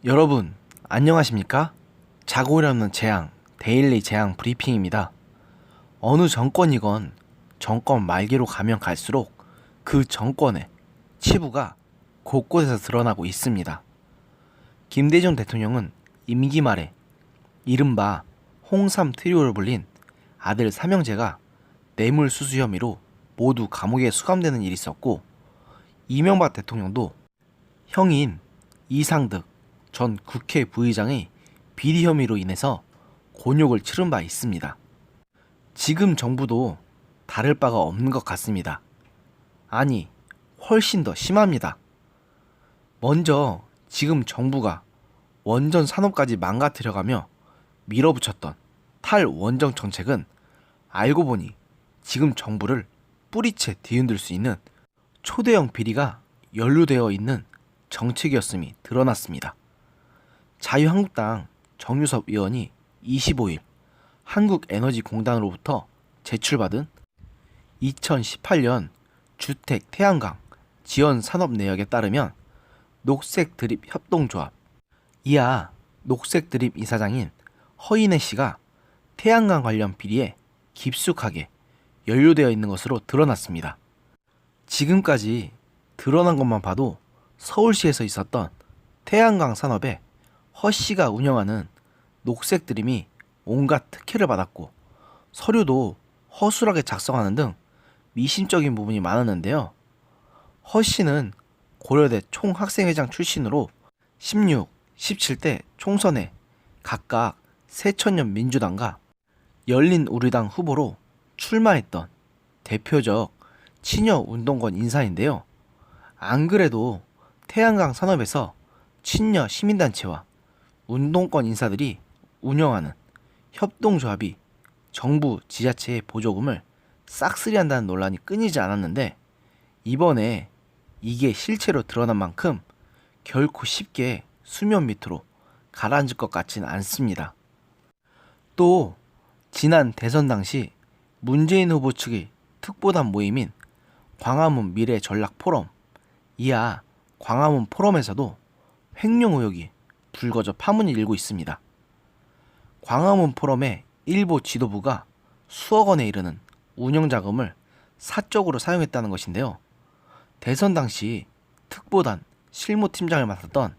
여러분, 안녕하십니까? 자고 일어나는 재앙, 데일리 재앙 브리핑입니다. 어느 정권이건 정권 말기로 가면 갈수록 그 정권의 치부가 곳곳에서 드러나고 있습니다. 김대중 대통령은 임기 말에 이른바 홍삼 트리오로 불린 아들 삼형제가 뇌물수수 혐의로 모두 감옥에 수감되는 일이 있었고, 이명박 대통령도 형인 이상득 전 국회 부의장의 비리 혐의로 인해서 곤욕을 치른 바 있습니다. 지금 정부도 다를 바가 없는 것 같습니다. 아니, 훨씬 더 심합니다. 먼저 지금 정부가 원전 산업까지 망가뜨려가며 밀어붙였던 탈원전 정책은 알고 보니 지금 정부를 뿌리채 뒤흔들 수 있는 초대형 비리가 연루되어 있는 정책이었음이 드러났습니다. 자유한국당 정유섭 의원이 25일 한국에너지공단으로부터 제출받은 2018년 주택 태양광 지원 산업 내역에 따르면 녹색드립협동조합 이하 녹색드립 이사장인 허인혜 씨가 태양광 관련 비리에 깊숙하게 연루되어 있는 것으로 드러났습니다. 지금까지 드러난 것만 봐도 서울시에서 있었던 태양광 산업에 허 씨가 운영하는 녹색드림이 온갖 특혜를 받았고, 서류도 허술하게 작성하는 등 미심적인 부분이 많았는데요. 허 씨는 고려대 총학생회장 출신으로 16, 17대 총선에 각각 새천년 민주당과 열린우리당 후보로 출마했던 대표적 친여 운동권 인사인데요. 안 그래도 태양광 산업에서 친여 시민단체와 운동권 인사들이 운영하는 협동조합이 정부 지자체의 보조금을 싹쓸이한다는 논란이 끊이지 않았는데, 이번에 이게 실체로 드러난 만큼 결코 쉽게 수면 밑으로 가라앉을 것 같지는 않습니다. 또 지난 대선 당시 문재인 후보 측의 특보단 모임인 광화문 미래전략포럼 이하 광화문 포럼에서도 횡령 의혹이 불거져 파문이 일고 있습니다. 광화문 포럼의 일부 지도부가 수억 원에 이르는 운영자금을 사적으로 사용했다는 것인데요. 대선 당시 특보단 실무팀장을 맡았던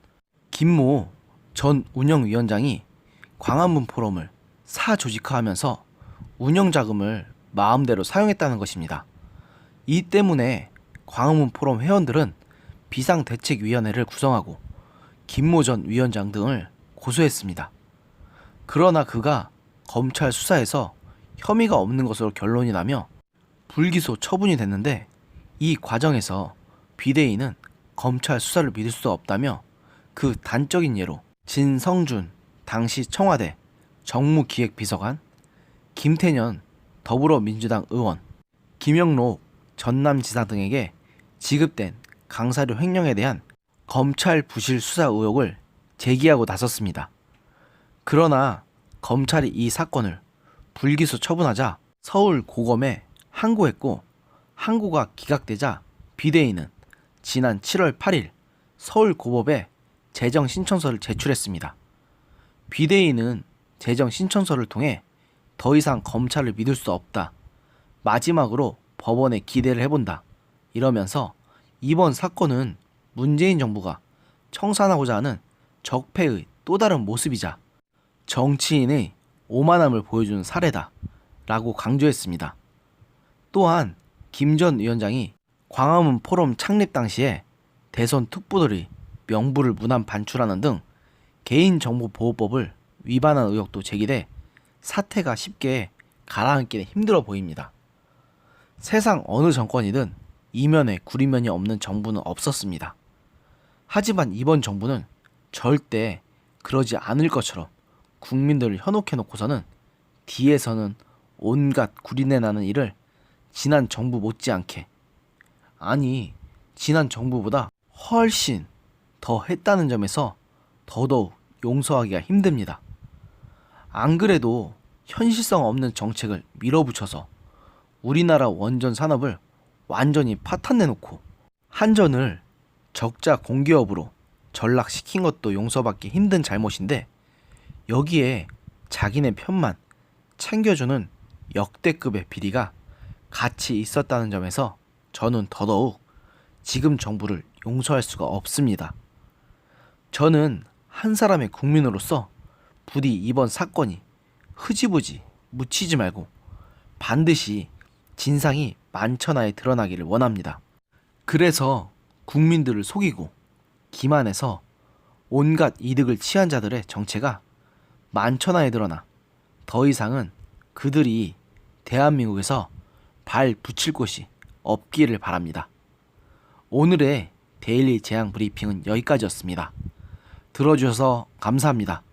김모 전 운영위원장이 광화문 포럼을 사조직화하면서 운영자금을 마음대로 사용했다는 것입니다. 이 때문에 광화문 포럼 회원들은 비상대책위원회를 구성하고 김모 전 위원장 등을 고소했습니다. 그러나 그가 검찰 수사에서 혐의가 없는 것으로 결론이 나며 불기소 처분이 됐는데, 이 과정에서 비대위는 검찰 수사를 믿을 수 없다며 그 단적인 예로 진성준 당시 청와대 정무기획비서관, 김태년 더불어민주당 의원, 김영록 전남지사 등에게 지급된 강사료 횡령에 대한 검찰 부실 수사 의혹을 제기하고 나섰습니다. 그러나 검찰이 이 사건을 불기소 처분하자 서울고검에 항고했고, 항고가 기각되자 비대위는 지난 7월 8일 서울고법에 재정신청서를 제출했습니다. 비대위는 재정신청서를 통해 더 이상 검찰을 믿을 수 없다, 마지막으로 법원에 기대를 해본다 이러면서 이번 사건은 문재인 정부가 청산하고자 하는 적폐의 또 다른 모습이자 정치인의 오만함을 보여주는 사례다 라고 강조했습니다. 또한 김 전 위원장이 광화문 포럼 창립 당시에 대선 특보들이 명부를 무단 반출하는 등 개인정보보호법을 위반한 의혹도 제기돼 사태가 쉽게 가라앉기는 힘들어 보입니다. 세상 어느 정권이든 이면에 구리면이 없는 정부는 없었습니다. 하지만 이번 정부는 절대 그러지 않을 것처럼 국민들을 현혹해 놓고서는 뒤에서는 온갖 구리내 나는 일을 지난 정부 못지않게, 아니 지난 정부보다 훨씬 더 했다는 점에서 더더욱 용서하기가 힘듭니다. 안 그래도 현실성 없는 정책을 밀어붙여서 우리나라 원전 산업을 완전히 파탄내놓고 한전을 적자 공기업으로 전락시킨 것도 용서받기 힘든 잘못인데 여기에 자기네 편만 챙겨주는 역대급의 비리가 같이 있었다는 점에서 저는 더더욱 지금 정부를 용서할 수가 없습니다. 저는 한 사람의 국민으로서 부디 이번 사건이 흐지부지 묻히지 말고 반드시 진상이 만천하에 드러나기를 원합니다. 그래서 국민들을 속이고 기만해서 온갖 이득을 취한 자들의 정체가 만천하에 드러나 더 이상은 그들이 대한민국에서 발 붙일 곳이 없기를 바랍니다. 오늘의 데일리 재앙 브리핑은 여기까지였습니다. 들어주셔서 감사합니다.